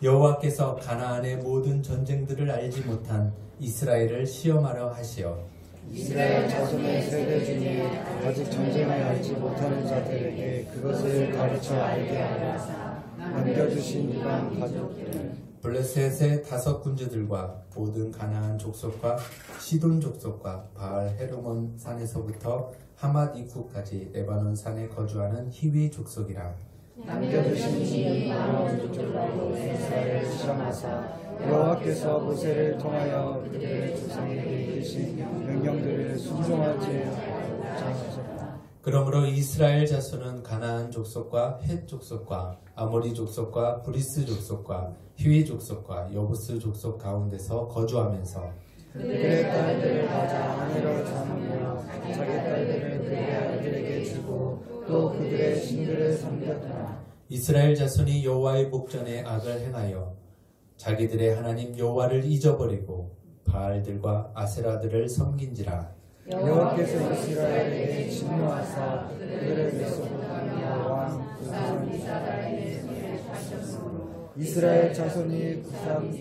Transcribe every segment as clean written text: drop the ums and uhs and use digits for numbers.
여호와께서 가나안의 모든 전쟁들을 알지 못한 이스라엘을 시험하려 하시어 이스라엘 자손의 세대 중에 아직 전쟁을 알지 못하는 자들에게 그것을 가르쳐 알게 하라. 남겨주신 이방 가족들 블레셋의 5 군주들과 모든 가나안 족속과 시돈 족속과 바알 헤르몬 산에서부터 하맛 입구까지 레바논 산에 거주하는 히위 족속이라. 남겨주신 이방 족속으로 이스라엘을 시험하사 여호와께서 모세를 통하여 그들의 조상에게 주신 명령들을 순종하지 않으셨다. 그러므로 이스라엘 자손은 가나안 족속과 헷 족속과 아모리 족속과 브리스 족속과 히위 족속과 여부스 족속 가운데서 거주하면서 그들의 딸들을 가져 아내로 삼으며 자기 딸들을 그들의 아들에게 주고 또 그들의 신들을 섬겼더라. 이스라엘 자손이 여호와의 목전에 악을 행하여 자기들의 하나님 여호와를 잊어버리고 바알들과 아세라들을 섬긴지라. 여호와께서 이스라엘에게 진노하사 그들을 메소포타미아 왕 구산 이스라엘 자손이 구산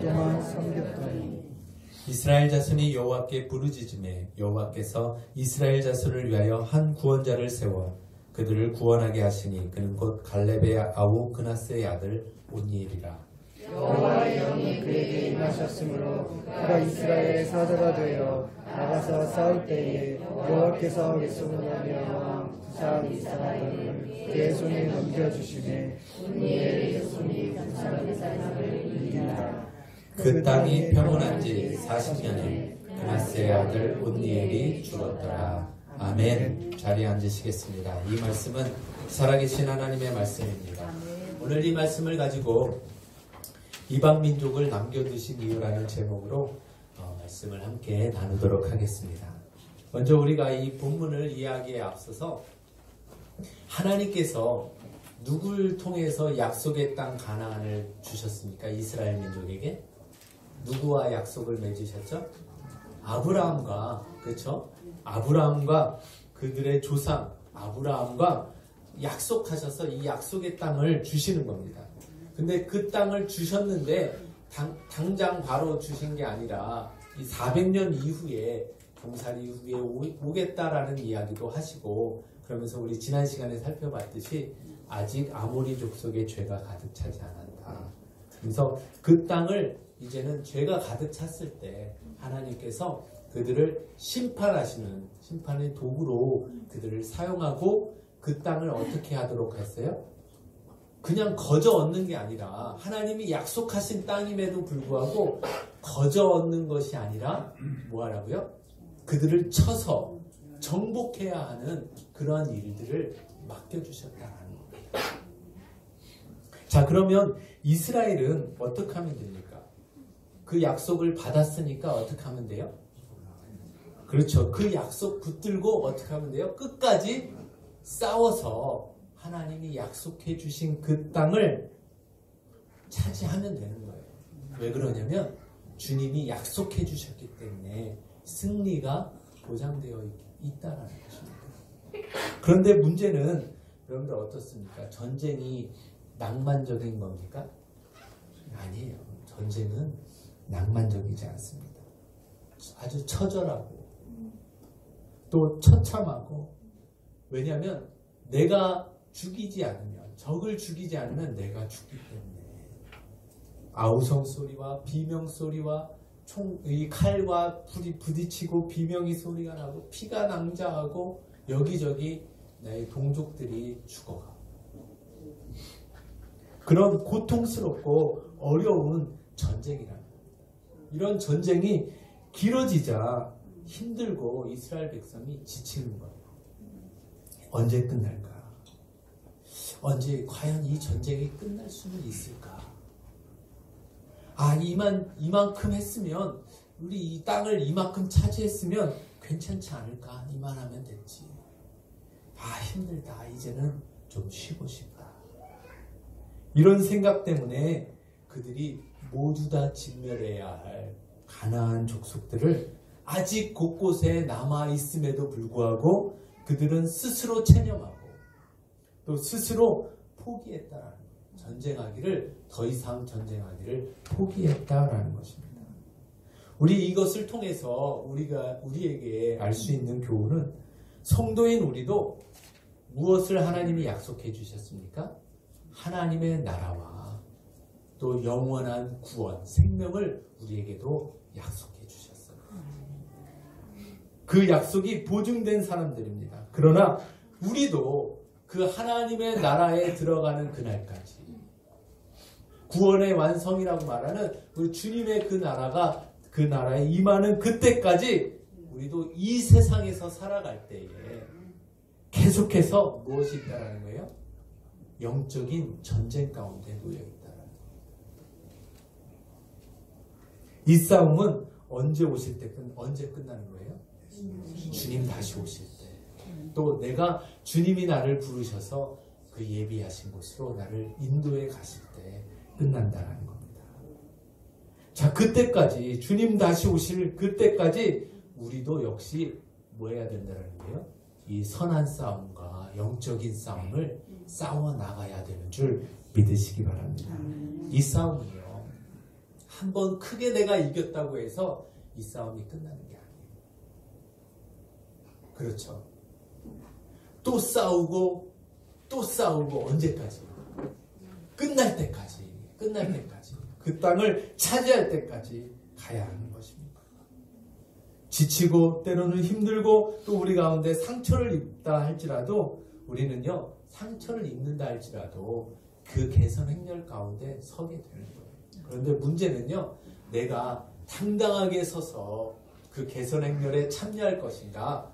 동안 섬겼더니 이스라엘 자손이 여호와께 부르짖음에 여호와께서 이스라엘 자손을 위하여 한 구원자를 세워 그들을 구원하게 하시니 그는 곧 갈렙의 아우 그나스의 아들 온니엘이라. 여호와의 영이 그에게 임하셨으므로 그가 이스라엘의 사자가 되어 나가서 싸울 때에 여호와께서 메소포타미아 왕 구산 이스라엘을 그의 손에 넘겨주시매 온니엘의 손이 구산 이스라엘을 이긴다. 그 땅이 평온한 지 40년에 그나스의 아들 온니엘이 죽었더라. 아멘. 자리에 앉으시겠습니다. 이 말씀은 살아계신 하나님의 말씀입니다. 오늘 이 말씀을 가지고 이방 민족을 남겨두신 이유라는 제목으로 말씀을 함께 나누도록 하겠습니다. 먼저 우리가 이 본문을 이야기에 앞서서 하나님께서 누굴 통해서 약속의 땅 가나안을 주셨습니까? 이스라엘 민족에게 누구와 약속을 맺으셨죠? 아브라함과, 그렇죠? 아브라함과 그들의 조상 아브라함과 약속하셔서 이 약속의 땅을 주시는 겁니다. 근데 그 땅을 주셨는데 당장 바로 주신 게 아니라 이 400년 이후에 종살이 이후에 오겠다라는 이야기도 하시고, 그러면서 우리 지난 시간에 살펴봤듯이 아직 아모리 족속의 죄가 가득 차지 않았다. 그래서 그 땅을 이제는 죄가 가득 찼을 때 하나님께서 그들을 심판하시는 심판의 도구로 그들을 사용하고 그 땅을 어떻게 하도록 했어요? 그냥 거저 얻는 게 아니라 하나님이 약속하신 땅임에도 불구하고 거저 얻는 것이 아니라 뭐 하라고요? 그들을 쳐서 정복해야 하는 그러한 일들을 맡겨주셨다는 겁니다. 자, 그러면 이스라엘은 어떻게 하면 됩니까? 그 약속을 받았으니까 어떻게 하면 돼요? 그렇죠. 그 약속 붙들고 어떻게 하면 돼요? 끝까지 싸워서 하나님이 약속해 주신 그 땅을 차지하면 되는 거예요. 왜 그러냐면 주님이 약속해 주셨기 때문에 승리가 보장되어 있다라는 것입니다. 그런데 문제는 여러분들 어떻습니까? 전쟁이 낭만적인 겁니까? 아니에요. 전쟁은 낭만적이지 않습니다. 아주 처절하고 또 처참하고, 왜냐하면 내가 죽이지 않으면, 적을 죽이지 않으면 내가 죽기 때문에 아우성 소리와 비명 소리와 이 칼과 불이 부딪히고 비명이 소리가 나고 피가 낭자하고 여기저기 나의 동족들이 죽어가. 그런 고통스럽고 어려운 전쟁이라는 겁니다. 이런 전쟁이 길어지자 힘들고 이스라엘 백성이 지치는 거예요. 언제 끝날까? 언제 과연 이 전쟁이 끝날 수는 있을까? 아, 이만큼 했으면, 우리 이 땅을 이만큼 차지했으면 괜찮지 않을까? 이만하면 됐지. 아, 힘들다. 이제는 좀 쉬고 싶다. 이런 생각 때문에 그들이 모두 다 진멸해야 할 가나안 족속들을 아직 곳곳에 남아있음에도 불구하고 그들은 스스로 체념하고 또 스스로 포기했다라는 거예요. 더 이상 전쟁하기를 포기했다라는 것입니다. 우리 이것을 통해서 우리에게 알 수 있는 교훈은 성도인 우리도 무엇을 하나님이 약속해 주셨습니까? 하나님의 나라와 또 영원한 구원, 생명을 우리에게도 약속해 주셨어요. 그 약속이 보증된 사람들입니다. 그러나 우리도 그 하나님의 나라에 들어가는 그날까지, 구원의 완성이라고 말하는 그 주님의 그 나라에 임하는 그때까지 우리도 이 세상에서 살아갈 때에 계속해서 무엇이 있다라는 거예요? 영적인 전쟁 가운데 놓여 있다라는 거예요. 이 싸움은 언제 끝나는 거예요? 주님 다시 오실 때. 또 내가 주님이 나를 부르셔서 그 예비하신 곳으로 나를 인도해 가실 때 끝난다라는 겁니다. 자, 그때까지, 주님 다시 오실 그때까지 우리도 역시 뭐 해야 된다는 거예요? 이 선한 싸움과 영적인 싸움을 싸워 나가야 되는 줄 믿으시기 바랍니다. 이 싸움은요, 한번 크게 내가 이겼다고 해서 이 싸움이 끝나는 게 아니에요. 그렇죠. 또 싸우고 언제까지? 끝날 때까지 그 땅을 차지할 때까지 가야 하는 것입니다. 지치고 때로는 힘들고 또 우리 가운데 상처를 입다 할지라도 우리는요, 상처를 입는다 할지라도 그 개선 행렬 가운데 서게 되는 거예요. 그런데 문제는요, 내가 당당하게 서서 그 개선 행렬에 참여할 것인가?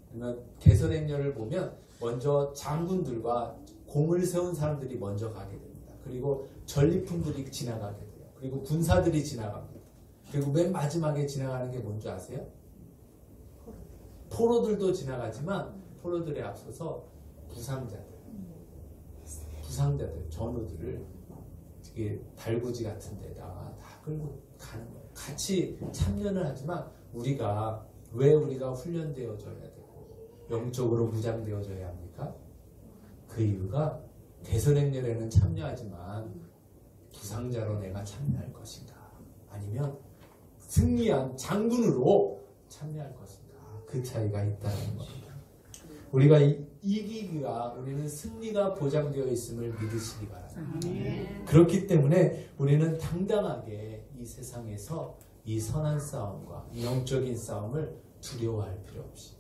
그러면 개선 행렬을 보면 먼저 장군들과 공을 세운 사람들이 먼저 가게 됩니다. 그리고 전리품들이 지나가게 돼요. 그리고 군사들이 지나갑니다. 그리고 맨 마지막에 지나가는 게 뭔지 아세요? 포로들도 지나가지만 포로들에 앞서서 부상자들, 전우들을 달구지 같은 데다가 다 끌고 가는 거예요. 같이 참여는 하지만 왜 우리가 훈련되어져야 되고 영적으로 무장되어져야 합니까? 그 이유가 개선행렬에는 참여하지만 부상자로 내가 참여할 것인가, 아니면 승리한 장군으로 참여할 것인가, 그 차이가 있다는 겁니다. 우리가 우리는 승리가 보장되어 있음을 믿으시기 바랍니다. 그렇기 때문에 우리는 당당하게 이 세상에서 이 선한 싸움과 이 영적인 싸움을 두려워할 필요 없이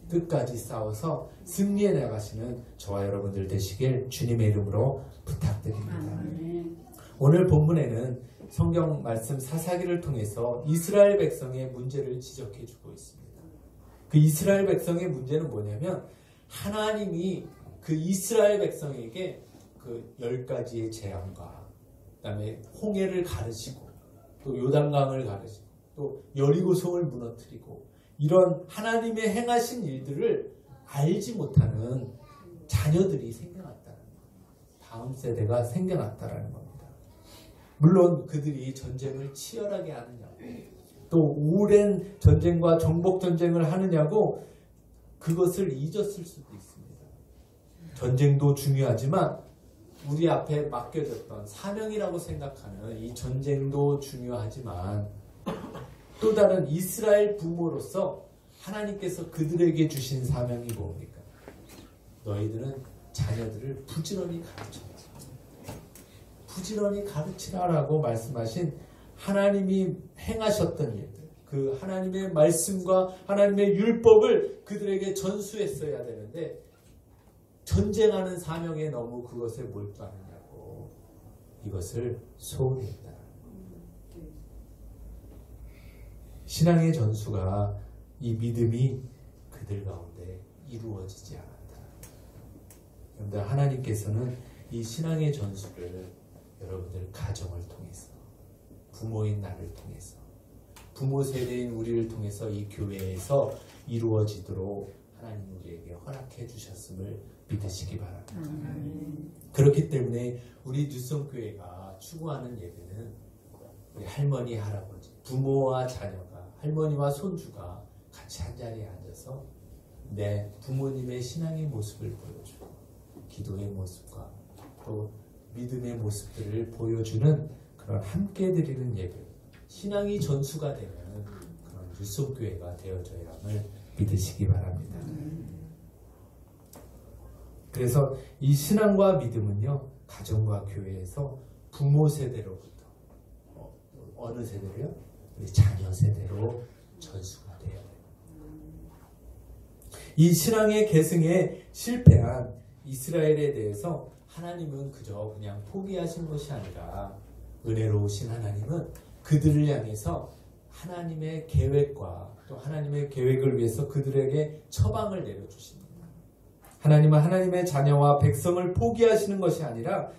끝까지 싸워서 승리해 나가시는 저와 여러분들 되시길 주님의 이름으로 부탁드립니다. 오늘 본문에는 성경 말씀 사사기를 통해서 이스라엘 백성의 문제를 지적해 주고 있습니다. 그 이스라엘 백성의 문제는 뭐냐면, 하나님이 그 이스라엘 백성에게 그 10가지의 재앙과 그다음에 홍해를 가르치고 또 요단강을 가르치고 또 여리고성을 무너뜨리고 이런 하나님의 행하신 일들을 알지 못하는 자녀들이 생겨났다는 거예요. 다음 세대가 생겨났다는 겁니다. 물론 그들이 전쟁을 치열하게 하느냐고, 또 오랜 전쟁과 정복 전쟁을 하느냐고 그것을 잊었을 수도 있습니다. 전쟁도 중요하지만 우리 앞에 맡겨졌던 사명이라고 생각하는 이 전쟁도 중요하지만, 또 다른 이스라엘 부모로서 하나님께서 그들에게 주신 사명이 뭡니까? 너희들은 자녀들을 부지런히 가르치라라고 말씀하신 하나님이 행하셨던 일들, 그 하나님의 말씀과 하나님의 율법을 그들에게 전수했어야 되는데 전쟁하는 사명에 너무 그것에 몰두하느냐고 이것을 소홀히 했다. 신앙의 전수가, 이 믿음이 그들 가운데 이루어지지 않았다. 그런데 하나님께서는 이 신앙의 전수를 여러분들 가정을 통해서, 부모인 나를 통해서, 부모 세대인 우리를 통해서 이 교회에서 이루어지도록 하나님 우리에게 허락해 주셨음을 믿으시기 바랍니다. 그렇기 때문에 우리 뉴성교회가 추구하는 예배는 우리 할머니, 할아버지, 부모와 자녀가, 할머니와 손주가 같이 한자리에 앉아서 내 부모님의 신앙의 모습을 보여주고 기도의 모습과 또 믿음의 모습들을 보여주는 그런 함께 드리는 예배, 신앙이 전수가 되는 그런 유속교회가 되어져야 함을 믿으시기 바랍니다. 그래서 이 신앙과 믿음은요, 가정과 교회에서 부모 세대로부터 어느 세대로요? 우리 자녀 세대로 전수가 돼야 돼요. 이 신앙의 계승에 실패한 이스라엘에 대해서 하나님은 그냥 포기하신 것이 아니라 은혜로우신 하나님은 그들을 향해서 하나님의 계획과 또 하나님의 계획을 위해서 그들에게 처방을 내려주십니다. 하나님은 하나님의 자녀와 백성을 포기하시는 것이 아니라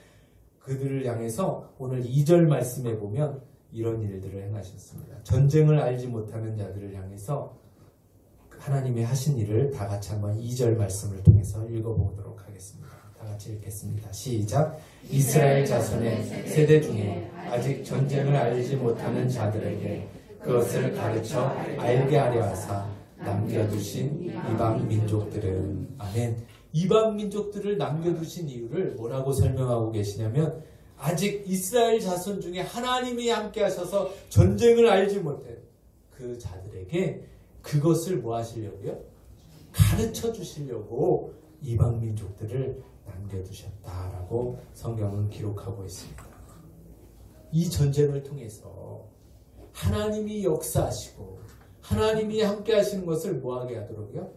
그들을 향해서 오늘 2절 말씀에 보면 이런 일들을 행하셨습니다. 전쟁을 알지 못하는 자들을 향해서 하나님이 하신 일을 다 같이 한번 2절 말씀을 통해서 읽어보도록 하겠습니다. 다 같이 읽겠습니다. 시작. 이스라엘 자손의 세대 중에 아직 전쟁을 알지 못하는 자들에게 그것을 가르쳐 알게 하려 하사 남겨두신 이방 민족들은, 아멘. 이방 민족들을 남겨두신 이유를 뭐라고 설명하고 계시냐면, 아직 이스라엘 자손 중에 하나님이 함께 하셔서 전쟁을 알지 못한 그 자들에게 그것을 뭐 하시려고요? 가르쳐 주시려고 이방 민족들을 남겨두셨다라고 성경은 기록하고 있습니다. 이 전쟁을 통해서 하나님이 역사하시고 하나님이 함께 하시는 것을 뭐하게 하도록요?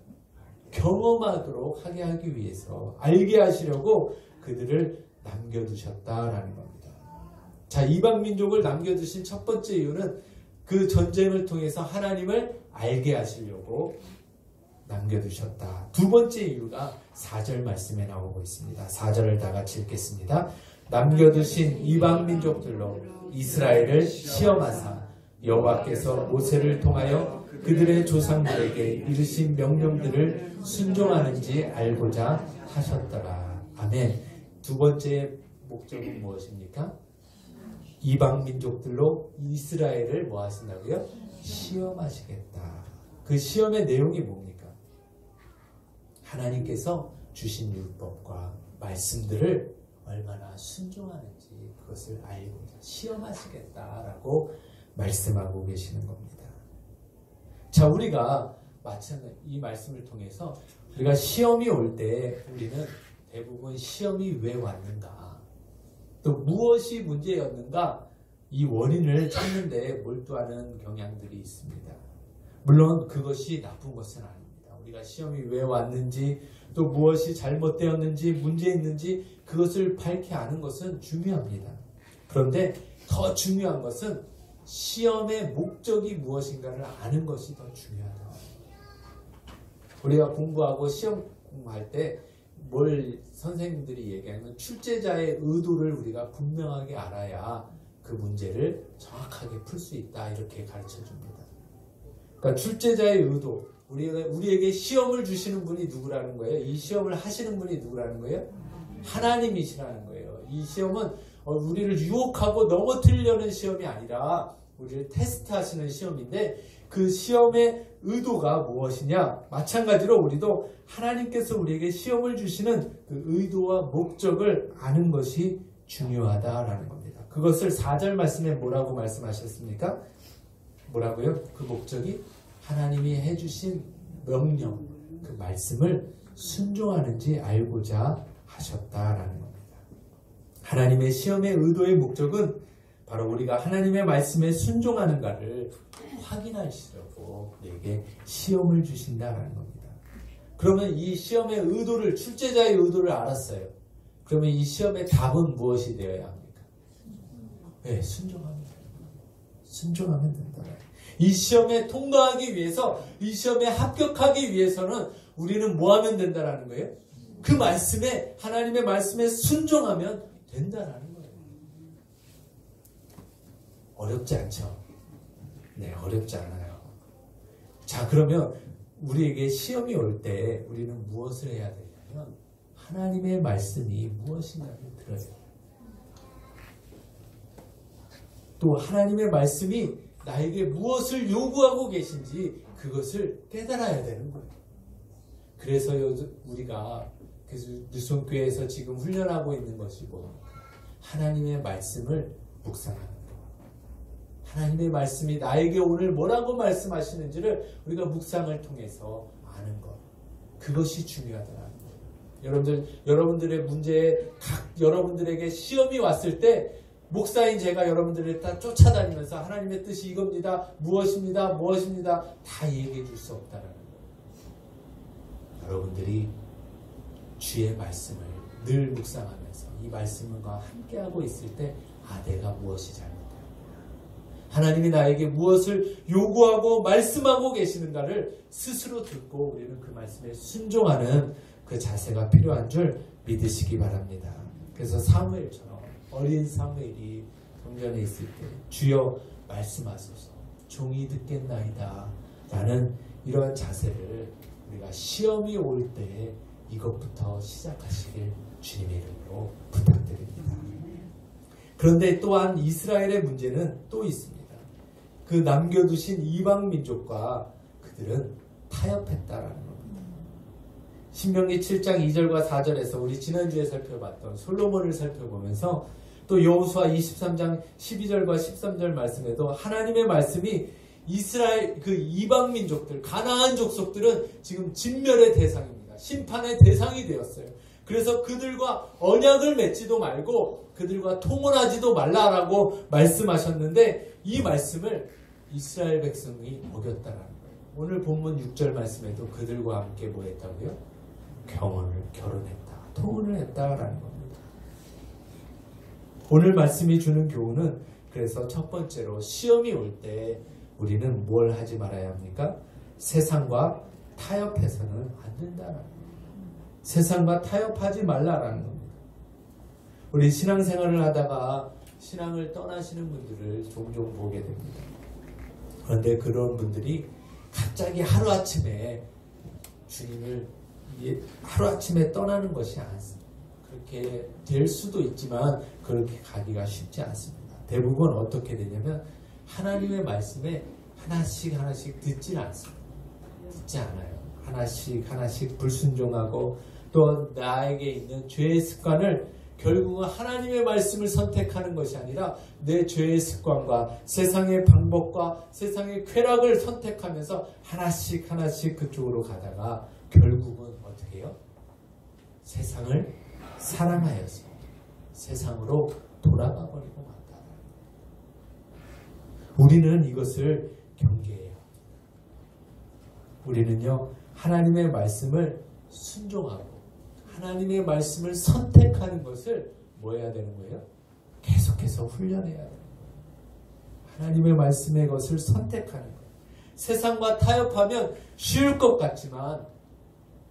경험하도록 하게 하기 위해서, 알게 하시려고 그들을 남겨두셨다라는 겁니다. 자, 이방 민족을 남겨두신 첫 번째 이유는 그 전쟁을 통해서 하나님을 알게 하시려고 남겨두셨다. 두 번째 이유가 4절 말씀에 나오고 있습니다. 4절을 다 같이 읽겠습니다. 남겨두신 이방 민족들로 이스라엘을 시험하사 여호와께서 모세를 통하여 그들의 조상들에게 이르신 명령들을 순종하는지 알고자 하셨더라. 아멘. 두 번째 목적은 무엇입니까? 이방 민족들로 이스라엘을 뭐 하신다고요? 시험하시겠다. 그 시험의 내용이 뭡니까? 하나님께서 주신 율법과 말씀들을 얼마나 순종하는지 그것을 알고자 시험하시겠다라고 말씀하고 계시는 겁니다. 자, 우리가 마찬가지 이 말씀을 통해서 우리가 시험이 올 때 우리는 대부분 시험이 왜 왔는가, 또 무엇이 문제였는가, 이 원인을 찾는 데 몰두하는 경향들이 있습니다. 물론 그것이 나쁜 것은 아닙니다. 우리가 시험이 왜 왔는지, 또 무엇이 잘못되었는지, 문제 있는지 그것을 밝히 아는 것은 중요합니다. 그런데 더 중요한 것은 시험의 목적이 무엇인가를 아는 것이 더 중요하다. 우리가 공부하고 시험 공부할 때 뭘 선생님들이 얘기하면 출제자의 의도를 우리가 분명하게 알아야 그 문제를 정확하게 풀 수 있다, 이렇게 가르쳐 줍니다. 그러니까 출제자의 의도, 우리에게 시험을 주시는 분이 누구라는 거예요? 이 시험을 하시는 분이 누구라는 거예요? 하나님이시라는 거예요. 이 시험은 우리를 유혹하고 넘어뜨리려는 시험이 아니라 우리를 테스트하시는 시험인데, 그 시험의 의도가 무엇이냐? 마찬가지로 우리도 하나님께서 우리에게 시험을 주시는 그 의도와 목적을 아는 것이 중요하다라는 겁니다. 그것을 4절 말씀에 뭐라고 말씀하셨습니까? 뭐라고요? 그 목적이 하나님이 해주신 명령, 그 말씀을 순종하는지 알고자 하셨다라는 겁니다. 하나님의 시험의 의도의 목적은 바로 우리가 하나님의 말씀에 순종하는가를 확인하시려고 우리에게 시험을 주신다라는 겁니다. 그러면 이 시험의 의도를, 출제자의 의도를 알았어요. 그러면 이 시험의 답은 무엇이 되어야 합니까? 네, 순종하면 된다. 이 시험에 통과하기 위해서, 이 시험에 합격하기 위해서는 우리는 뭐 하면 된다라는 거예요? 그 말씀에, 하나님의 말씀에 순종하면 된다라는 거예요. 어렵지 않죠? 네, 어렵지 않아요. 자, 그러면 우리에게 시험이 올 때 우리는 무엇을 해야 되냐면 하나님의 말씀이 무엇인가를 들어야 돼요. 또 하나님의 말씀이 나에게 무엇을 요구하고 계신지 그것을 깨달아야 되는 거예요. 그래서 우리가 유성교회에서 지금 훈련하고 있는 것이 뭡니까? 하나님의 말씀을 묵상하는 것. 하나님의 말씀이 나에게 오늘 뭐라고 말씀하시는지를 우리가 묵상을 통해서 아는 것. 그것이 중요하더라고요. 여러분들의 문제에 여러분들에게 시험이 왔을 때 목사인 제가 여러분들을 다 쫓아다니면서 하나님의 뜻이 이겁니다. 무엇입니다. 다 얘기해 줄 수 없다는 거예요. 여러분들이 주의 말씀을 늘 묵상하면서 이 말씀과 함께하고 있을 때 내가 무엇이 잘못되었나. 하나님이 나에게 무엇을 요구하고 말씀하고 계시는가를 스스로 듣고 우리는 그 말씀에 순종하는 그 자세가 필요한 줄 믿으시기 바랍니다. 그래서 사무엘처럼 어린 사무엘이 성전에 있을 때 주여 말씀하소서 종이 듣겠나이다 라는 이러한 자세를 우리가 시험이 올 때 이것부터 시작하시길 주님의 이름으로 부탁드립니다. 그런데 또한 이스라엘의 문제는 또 있습니다. 그 남겨두신 이방 민족과 그들은 타협했다라는 겁니다. 신명기 7장 2절과 4절에서 우리 지난주에 살펴봤던 솔로몬을 살펴보면서 또 여호수아 23장 12절과 13절 말씀에도 하나님의 말씀이 이스라엘 그 이방 민족들 가나안 족속들은 지금 진멸의 대상입니다. 심판의 대상이 되었어요. 그래서 그들과 언약을 맺지도 말고 그들과 통혼하지도 말라라고 말씀하셨는데 이 말씀을 이스라엘 백성이 어겼다라는 거예요. 오늘 본문 6절 말씀에도 그들과 함께 뭐 했다고요? 결혼했다. 통혼을 했다라는 겁니다. 오늘 말씀이 주는 교훈은 그래서 첫 번째로 시험이 올 때 우리는 뭘 하지 말아야 합니까? 세상과 타협해서는 안 된다라는 겁니다. 세상과 타협하지 말라라는 겁니다. 우리 신앙생활을 하다가 신앙을 떠나시는 분들을 종종 보게 됩니다. 그런데 그런 분들이 갑자기 하루아침에 주님을 하루아침에 떠나는 것이 않습니다. 그렇게 될 수도 있지만 그렇게 가기가 쉽지 않습니다. 대부분 어떻게 되냐면 하나님의 말씀에 하나씩 듣지 않습니다. 듣지 않아요. 하나씩 불순종하고 또 나에게 있는 죄의 습관을 결국은 하나님의 말씀을 선택하는 것이 아니라 내 죄의 습관과 세상의 방법과 세상의 쾌락을 선택하면서 하나씩 그쪽으로 가다가 결국은 어떻게 해요? 세상을 사랑하여서 세상으로 돌아가 버리고 만다. 우리는 이것을 경계해요. 우리는요 하나님의 말씀을 순종하고 하나님의 말씀을 선택하는 것을 뭐 해야 되는 거예요? 계속해서 훈련해야 돼요. 하나님의 말씀의 것을 선택하는 거예요. 세상과 타협하면 쉬울 것 같지만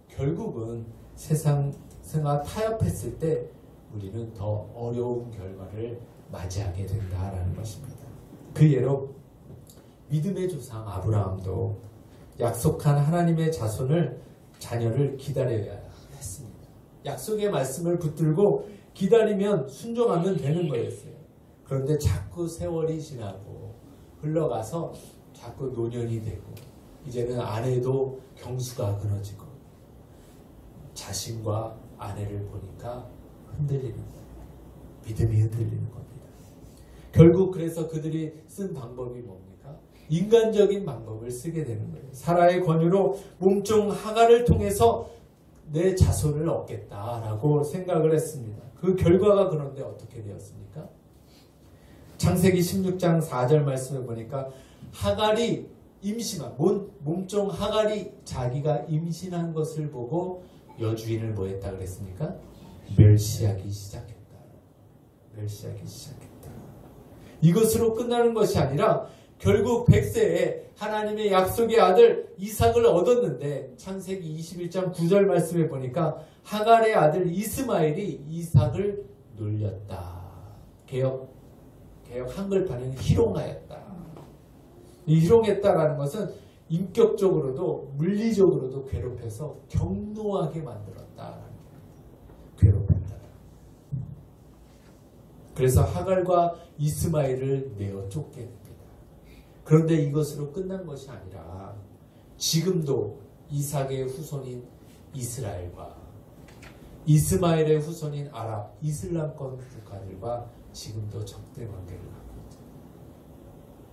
결국은 세상과 타협했을 때 우리는 더 어려운 결과를 맞이하게 된다라는 것입니다. 그 예로 믿음의 조상 아브라함도 약속한 하나님의 자녀를 기다려야 했습니다. 약속의 말씀을 붙들고 기다리면 순종하면 되는 거였어요. 그런데 자꾸 세월이 지나고 흘러가서 자꾸 노년이 되고 이제는 아내도 경수가 끊어지고 자신과 아내를 보니까 흔들리는 거예요. 믿음이 흔들리는 겁니다. 결국 그래서 그들이 쓴 방법이 뭡니까? 인간적인 방법을 쓰게 되는 거예요. 사라의 권유로 몸종 하갈을 통해서 내 자손을 얻겠다라고 생각을 했습니다. 그 결과가 그런데 어떻게 되었습니까? 창세기 16장 4절 말씀을 보니까 하갈이 임신한 몸종 하갈이 자기가 임신한 것을 보고 여주인을 뭐 했다 그랬습니까? 멸시하기 시작했다. 이것으로 끝나는 것이 아니라 결국 100세에 하나님의 약속의 아들 이삭을 얻었는데 창세기 21장 9절 말씀에 보니까 하갈의 아들 이스마엘이 이삭을 놀렸다. 개역 한글판에는 희롱하였다. 이 희롱했다라는 것은 인격적으로도 물리적으로도 괴롭혀서 격노하게 만들었다. 괴롭혔다. 그래서 하갈과 이스마엘을 내어 쫓게 됩니다. 그런데 이것으로 끝난 것이 아니라 지금도 이삭의 후손인 이스라엘과 이스마엘의 후손인 아랍, 이슬람권 국가들과 지금도 적대 관계를 갖고 있다.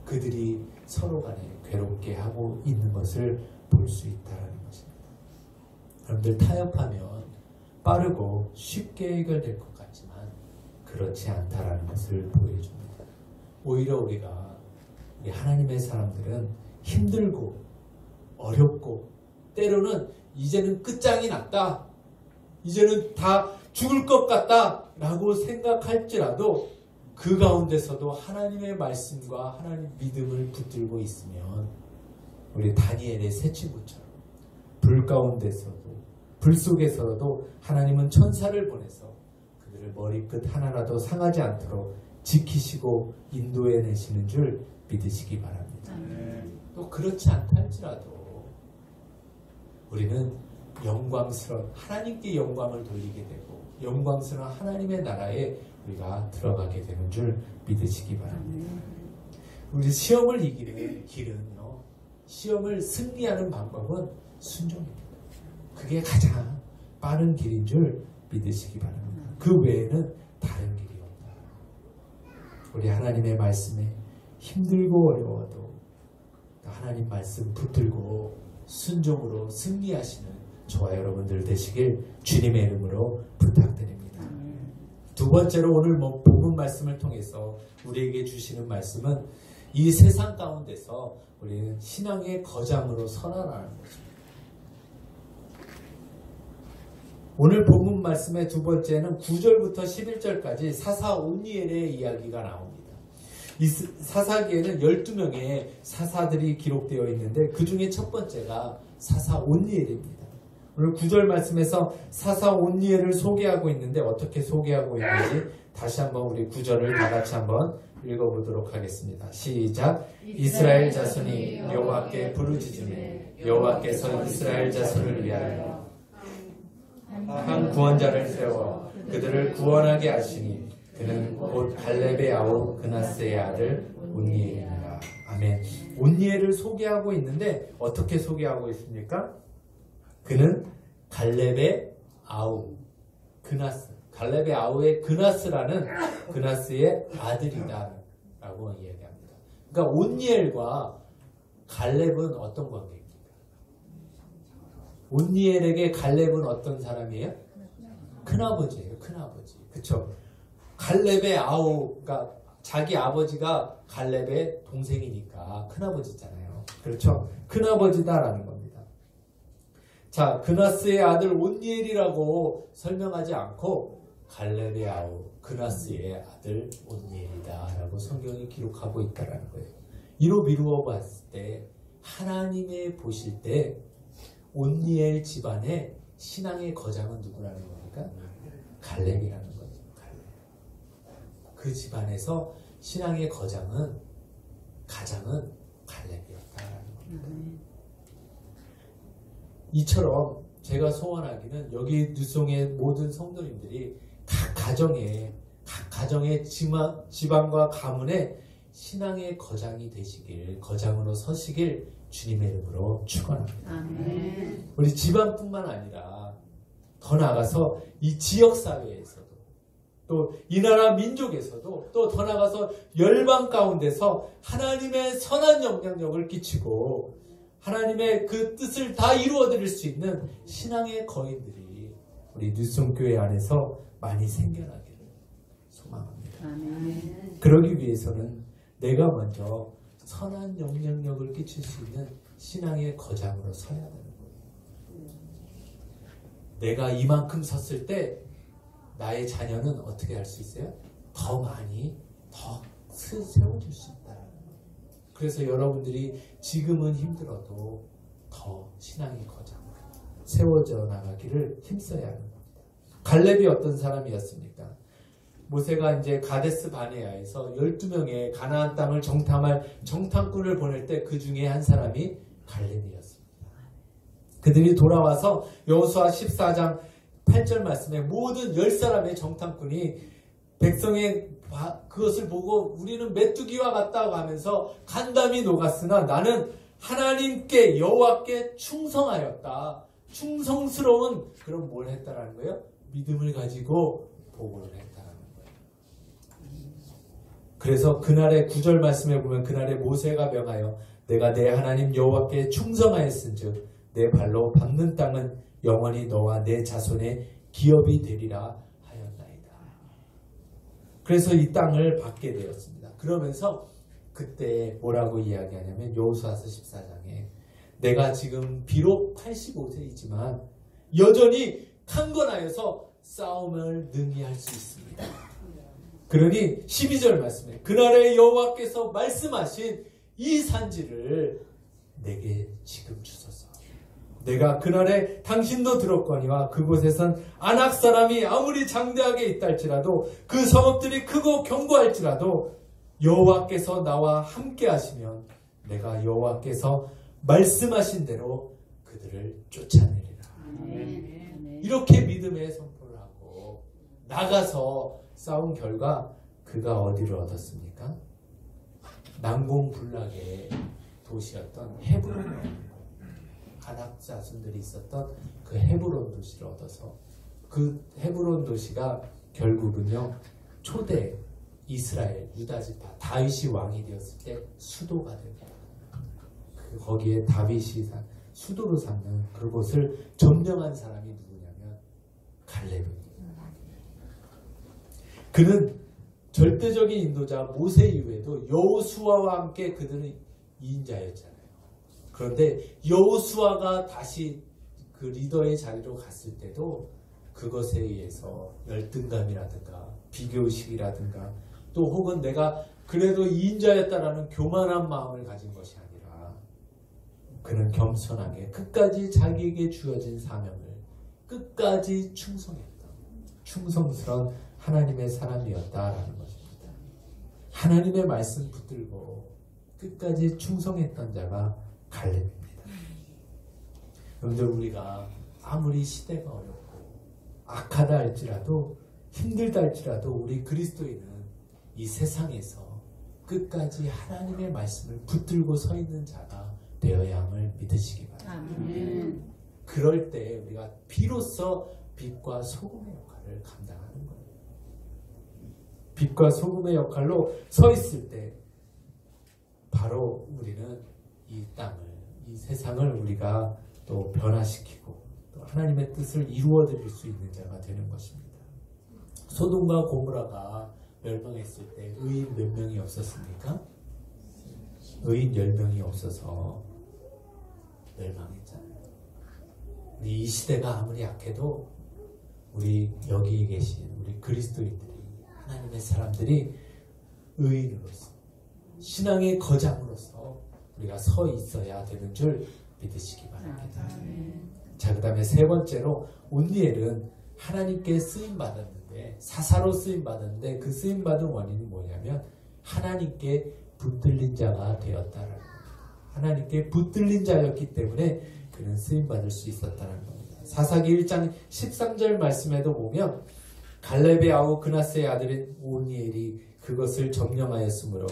그들이 서로 간에 괴롭게 하고 있는 것을 볼 수 있다는 것입니다. 여러분들, 타협하면 빠르고 쉽게 해결될 것 같지만 그렇지 않다라는 것을 보여줍니다. 오히려 우리 하나님의 사람들은 힘들고 어렵고 때로는 이제는 끝장이 났다, 이제는 다 죽을 것 같다 라고 생각할지라도 그 가운데서도 하나님의 말씀과 하나님 믿음을 붙들고 있으면 우리 다니엘의 세 친구처럼 불 가운데서도, 불 속에서도 하나님은 천사를 보내서 그들을 머리끝 하나라도 상하지 않도록 지키시고 인도해내시는 줄 믿으시기 바랍니다. 또 그렇지 않다 할지라도 우리는 영광스러운 하나님께 영광을 돌리게 되고 영광스러운 하나님의 나라에 우리가 들어가게 되는 줄 믿으시기 바랍니다. 우리 시험을 이기는 길은요, 시험을 승리하는 방법은 순종입니다. 그게 가장 빠른 길인 줄 믿으시기 바랍니다. 그 외에는 다른 길이 없다. 우리 하나님의 말씀에 힘들고 어려워도 하나님 말씀 붙들고 순종으로 승리하시는 저와 여러분들 되시길 주님의 이름으로 부탁드립니다. 두 번째로 오늘 본문 말씀을 통해서 우리에게 주시는 말씀은 이 세상 가운데서 우리는 신앙의 거장으로 선언하는 것입니다. 오늘 본문 말씀의 두 번째는 9절부터 11절까지 사사 온니엘의 이야기가 나옵니다. 이 사사기에는 12명의 사사들이 기록되어 있는데 그 중에 첫 번째가 사사 온니엘입니다. 오늘 9절 말씀에서 사사 온니엘을 소개하고 있는데 어떻게 소개하고 있는지 다시 한번 우리 9절을 다 같이 한번 읽어보도록 하겠습니다. 시작. 이스라엘 자손이 여호와께 부르짖으매 여호와께서 이스라엘 자손을 위하여 한 구원자를 세워 그들을 구원하게 하시니 그는 곧 갈렙의 아우 그나스의 아들 온니엘이니라. 아멘. 온니엘을 소개하고 있는데 어떻게 소개하고 있습니까? 그는 갈렙의 아우 그나스, 갈렙의 아우의 그나스라는 그나스의 아들이다 라고 이야기합니다. 그러니까 온니엘과 갈렙은 어떤 관계입니까? 온니엘에게 갈렙은 어떤 사람이에요? 큰아버지예요. 큰아버지. 그쵸? 갈렙의 아우, 그러니까 자기 아버지가 갈렙의 동생이니까 큰아버지잖아요. 그렇죠? 큰아버지다라는 겁니다. 자, 그나스의 아들 온니엘이라고 설명하지 않고 갈렙의 아우 그나스의 아들 온니엘이다 라고 성경이 기록하고 있다는 거예요. 이로 미루어 봤을 때 하나님의 보실 때 온니엘 집안의 신앙의 거장은 누구라는 겁니까? 갈렙이라는 거죠. 갈렙. 그 집안에서 신앙의 가장은 갈렙이었다라는 겁니다. 이처럼 제가 소원하기는 여기 뉴송의 모든 성도님들이 각 가정의 집안과 가문의 신앙의 거장이 되시길, 거장으로 서시길 주님의 이름으로 축원합니다. 아멘. 우리 집안뿐만 아니라 더 나아가서 이 지역사회에서도 또 이 나라 민족에서도 또 더 나아가서 열방 가운데서 하나님의 선한 영향력을 끼치고 하나님의 그 뜻을 다 이루어드릴 수 있는 신앙의 거인들이 우리 뉴송교회 안에서 많이 생겨나기를 소망합니다. 아멘. 그러기 위해서는 내가 먼저 선한 영향력을 끼칠 수 있는 신앙의 거장으로 서야 되는 거예요. 내가 이만큼 섰을 때 나의 자녀는 어떻게 할 수 있어요? 더 많이 더 세워질 수 있다는 거예요. 그래서 여러분들이 지금은 힘들어도 더 신앙의 거장으로 세워져 나가기를 힘써야 하는 겁니다. 갈렙이 어떤 사람이었습니까? 모세가 이제 가데스 바네아에서 12명의 가나안 땅을 정탐할 정탐꾼을 보낼 때 그 중에 한 사람이 갈렙이었습니다. 그들이 돌아와서 여호수아 14장 8절 말씀에 모든 10사람의 정탐꾼이 백성의 그것을 보고 우리는 메뚜기와 같다고 하면서 간담이 녹았으나 나는 하나님께 여호와께 충성하였다. 충성스러운 그런 뭘 했다라는 거예요? 믿음을 가지고 보고를 했다는 거예요. 그래서 그날의 9절 말씀에 보면 그날에 모세가 명하여 내가 내 하나님 여호와께 충성하였은즉 내 발로 밟는 땅은 영원히 너와 내 자손의 기업이 되리라 하였나이다. 그래서 이 땅을 받게 되었습니다. 그러면서 그때 뭐라고 이야기하냐면 여호수아서 14장에 내가 지금 비록 85세이지만 여전히 강건하여서 싸움을 능히 할 수 있습니다. 그러니 12절 말씀에 그날에 여호와께서 말씀하신 이 산지를 내게 지금 주소서. 내가 그날에 당신도 들었거니와 그곳에선 아낙 사람이 아무리 장대하게 있다 할지라도 그 성읍들이 크고 견고할지라도 여호와께서 나와 함께 하시면 내가 여호와께서 말씀하신 대로 그들을 쫓아내리라. 이렇게 믿음의 선포를 하고 나가서 싸운 결과 그가 어디를 얻었습니까? 난공불락의 도시였던 헤브론, 아낙 자손들이 있었던 그 헤브론 도시를 얻어서 그 헤브론 도시가 결국은요 초대 이스라엘 유다지파 다윗이 왕이 되었을 때 수도가 됩니다. 거기에 다윗이 수도로 삼는 그곳을 점령한 사람이 누구냐면 갈렙입니다. 그는 절대적인 인도자 모세 이후에도 여호수아와 함께 그들은 2인자였잖아요. 그런데 여호수아가 다시 그 리더의 자리로 갔을 때도 그것에 의해서 열등감이라든가 비교의식이라든가 또 혹은 내가 그래도 2인자였다라는 교만한 마음을 가진 것이 아니라 그는 겸손하게 끝까지 자기에게 주어진 사명을 끝까지 충성했던 충성스러운 하나님의 사람이었다라는 것입니다. 하나님의 말씀 붙들고 끝까지 충성했던 자가 갈렙입니다. 여러분들 우리가 아무리 시대가 어렵고 악하다 할지라도 힘들다 할지라도 우리 그리스도인은 이 세상에서 끝까지 하나님의 말씀을 붙들고 서 있는 자가 되어야 함을 믿으시기 바랍니다. 그럴 때 우리가 비로소 빛과 소금의 역할을 감당하는 거예요. 빛과 소금의 역할로 서 있을 때 바로 우리는 이 땅을, 이 세상을 우리가 또 변화시키고 또 하나님의 뜻을 이루어 드릴 수 있는 자가 되는 것입니다. 소돔과 고모라가 멸망했을 때 의인 몇 명이 없었습니까? 의인 10명이 없어서 멸망했잖아요. 이 시대가 아무리 약해도 우리 여기 계신 우리 그리스도인들이 하나님의 사람들이 의인으로서 신앙의 거장으로서 우리가 서 있어야 되는 줄 믿으시기 바랍니다. 자, 그 다음에 세 번째로 온니엘은 하나님께 쓰임받았는데 사사로 쓰임받았는데 그 쓰임받은 원인이 뭐냐면 하나님께 붙들린 자가 되었다라는 겁니다. 하나님께 붙들린 자였기 때문에 그는 쓰임받을 수 있었다는 겁니다. 사사기 1장 13절 말씀에도 보면 갈렙의 아우 그나스의 아들인 온니엘이 그것을 점령하였으므로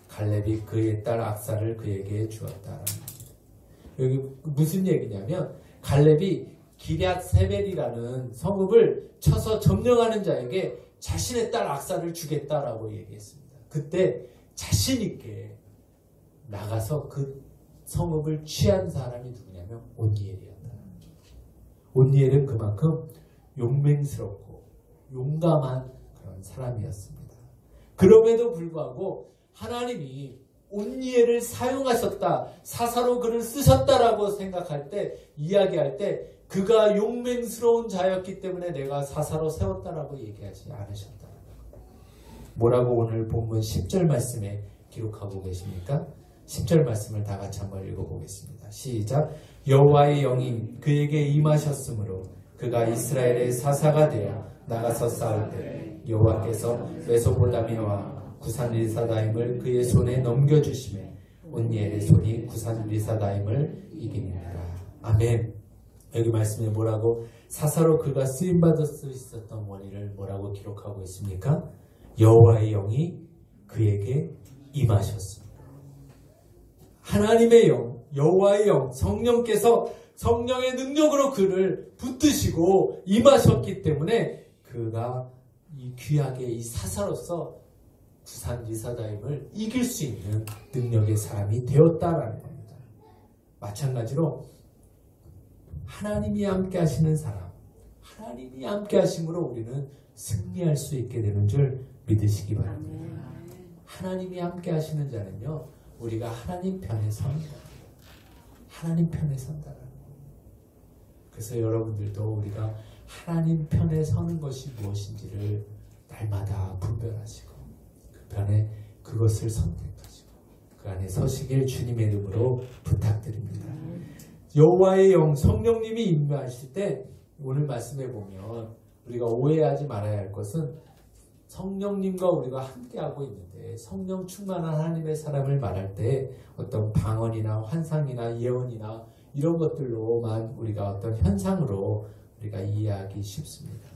갈렙이 그의 딸 악사를 그에게 주었다라는 겁니다. 여기 무슨 얘기냐면 갈렙이 기럇 세벨이라는 성읍을 쳐서 점령하는 자에게 자신의 딸 악사를 주겠다라고 얘기했습니다. 그때 자신 있게 나가서 그 성읍을 취한 사람이 누구냐면 온니엘이었다. 온니엘은 그만큼 용맹스럽고 용감한 그런 사람이었습니다. 그럼에도 불구하고 하나님이 온니엘을 사용하셨다, 사사로 그를 쓰셨다라고 생각할 때, 이야기할 때 그가 용맹스러운 자였기 때문에 내가 사사로 세웠다라고 얘기하지 않으셨다. 뭐라고 오늘 본문 10절 말씀에 기록하고 계십니까? 10절 말씀을 다 같이 한번 읽어보겠습니다. 시작. 여호와의 영이 그에게 임하셨으므로 그가 이스라엘의 사사가 되어 나가서 싸울 때 여호와께서 메소포타미아와 구산 리사다임을 그의 손에 넘겨주시매 온니엘의 손이 구산 리사다임을 이깁니다. 아멘. 여기 말씀에 뭐라고 사사로 그가 쓰임받을 수 있었던 원인을 뭐라고 기록하고 있습니까? 여호와의 영이 그에게 임하셨습니다. 하나님의 영, 여호와의 영, 성령께서 성령의 능력으로 그를 붙드시고 임하셨기 때문에 그가 이 귀하게 이 사사로서 부산 리사다임을 이길 수 있는 능력의 사람이 되었다라는 겁니다. 마찬가지로 하나님이 함께 하시는 사람, 하나님이 함께 하심으로 우리는 승리할 수 있게 되는 줄 믿으시기 바랍니다. 하나님이 함께 하시는 자는요, 우리가 하나님 편에 선다. 하나님 편에 선다라는 겁니다. 그래서 여러분들도 우리가 하나님 편에 서는 것이 무엇인지를 날마다 분별하시고 그 편에 그것을 선택하시고 그 안에 서시길 주님의 이름으로 부탁드립니다. 여호와의 영 성령님이 임하실 때 오늘 말씀해 보면 우리가 오해하지 말아야 할 것은 성령님과 우리가 함께하고 있는데 성령 충만한 하나님의 사람을 말할 때 어떤 방언이나 환상이나 예언이나 이런 것들로만 우리가 어떤 현상으로 우리가 이해하기 쉽습니다.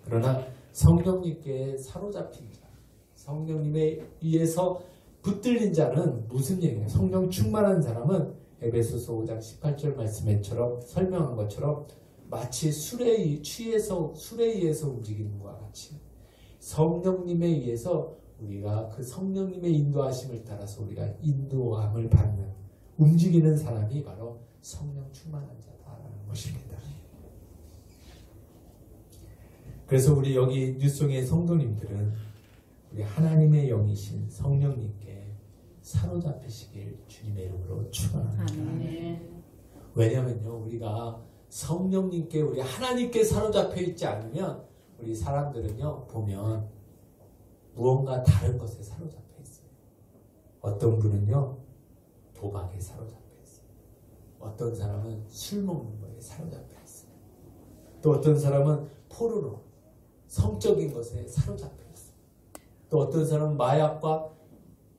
그러나 성령님께 사로잡힌 자, 성령님에 의해서 붙들린 자는 무슨 얘기예요? 성령 충만한 사람은 에베소서 5장 18절 말씀에처럼 설명한 것처럼 마치 술에 의해서 움직이는 것과 같이 성령님에 의해서 우리가 그 성령님의 인도하심을 따라서 우리가 인도함을 받는 움직이는 사람이 바로 성령 충만한 자다라는 것입니다. 그래서 우리 여기 뉴송의 성도님들은 우리 하나님의 영이신 성령님께 사로잡히시길 주님의 이름으로 축원합니다. 왜냐하면요, 우리가 성령님께 우리 하나님께 사로잡혀 있지 않으면 우리 사람들은요 보면 무언가 다른 것에 사로잡혀 있어요. 어떤 분은요 도박에 사로잡혀 있어요. 어떤 사람은 술 먹는 거에 사로잡혀 있어요. 또 어떤 사람은 포르노, 성적인 것에 사로잡혀 있어요. 또 어떤 사람은 마약과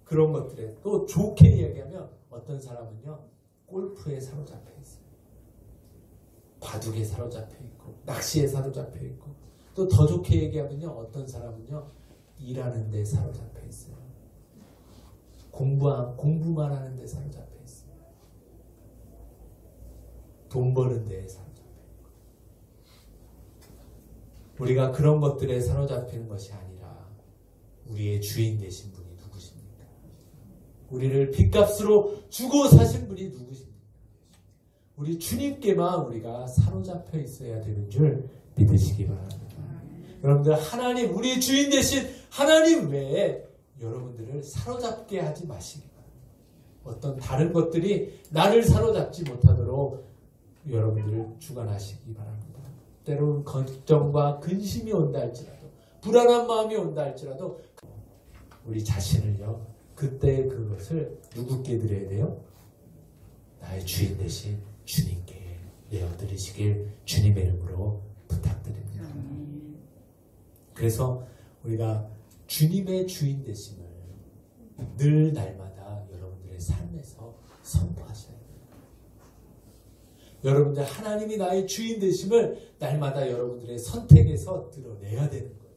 그런 것들에, 또 좋게 이야기하면 어떤 사람은요 골프에 사로잡혀 있어요. 바둑에 사로잡혀 있고 낚시에 사로잡혀 있고 또 더 좋게 얘기하면요 어떤 사람은요 일하는 데 사로잡혀 있어요. 공부만 하는 데 사로잡혀 있어요. 돈 버는 데 사로잡혀 있고. 우리가 그런 것들에 사로잡히는 것이 아니라 우리의 주인 되신 분이 누구십니까? 우리를 빚값으로 주고 사신 분이 누구십니까? 우리 주님께만 우리가 사로잡혀 있어야 되는 줄 믿으시기 바랍니다. 여러분들 하나님, 우리 주인 되신 하나님 외에 여러분들을 사로잡게 하지 마시기 바랍니다. 어떤 다른 것들이 나를 사로잡지 못하도록 여러분들을 주관하시기 바랍니다. 때로는 걱정과 근심이 온다 할지라도, 불안한 마음이 온다 할지라도 우리 자신을요 그때 그것을 누구께 드려야 돼요? 나의 주인 되신 주님께 내어드리시길 주님의 이름으로 부탁드립니다. 그래서 우리가 주님의 주인 되심을 늘 날마다 여러분들의 삶에서 선포하셔야 돼요. 여러분들 하나님이 나의 주인 되심을 날마다 여러분들의 선택에서 드러내야 되는 거예요.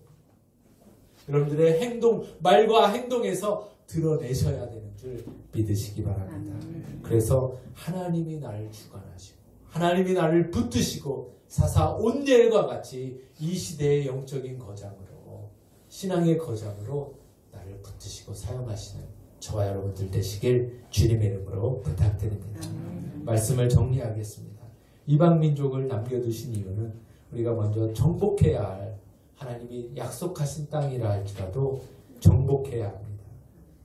여러분들의 행동, 말과 행동에서 드러내셔야 되는 줄 믿으시기 바랍니다. 그래서 하나님이 나를 주관하시고 하나님이 나를 붙드시고 사사 온니엘과 같이 이 시대의 영적인 거장으로, 신앙의 거장으로 나를 붙드시고 사용하시는 저와 여러분들 되시길 주님의 이름으로 부탁드립니다. 말씀을 정리하겠습니다. 이방 민족을 남겨두신 이유는 우리가 먼저 정복해야 할, 하나님이 약속하신 땅이라 할지라도 정복해야 합니다.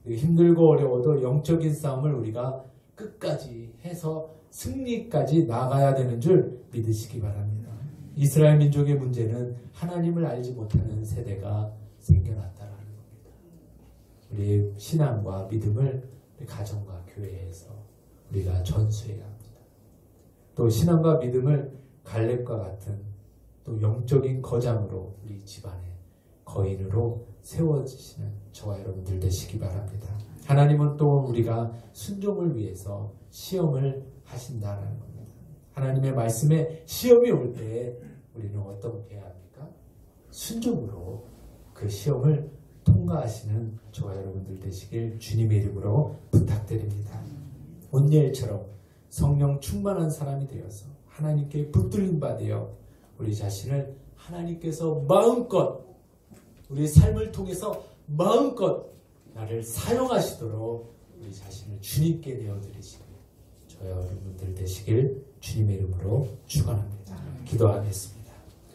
힘들고 어려워도 영적인 싸움을 우리가 끝까지 해서 승리까지 나가야 되는 줄 믿으시기 바랍니다. 이스라엘 민족의 문제는 하나님을 알지 못하는 세대가 생겨났다라는 겁니다. 우리의 신앙과 믿음을 우리 가정과 교회에서 우리가 전수해야 합니다. 또 신앙과 믿음을 갈렙과 같은 또 영적인 거장으로 우리 집안의 거인으로 세워지시는 저와 여러분들 되시기 바랍니다. 하나님은 또 우리가 순종을 위해서 시험을 하신다라는 겁니다. 하나님의 말씀에 시험이 올 때 우리는 어떻게 해야 합니까? 순종으로 그 시험을 통과하시는 저와 여러분들 되시길 주님의 이름으로 부탁드립니다. 온니엘처럼 성령 충만한 사람이 되어서 하나님께 붙들림 받으여 우리 자신을 하나님께서 마음껏 우리 삶을 통해서 마음껏 나를 사용하시도록 우리 자신을 주님께 내어드리시고 저희 여러분들 되시길 주님의 이름으로 축원합니다. 기도하겠습니다.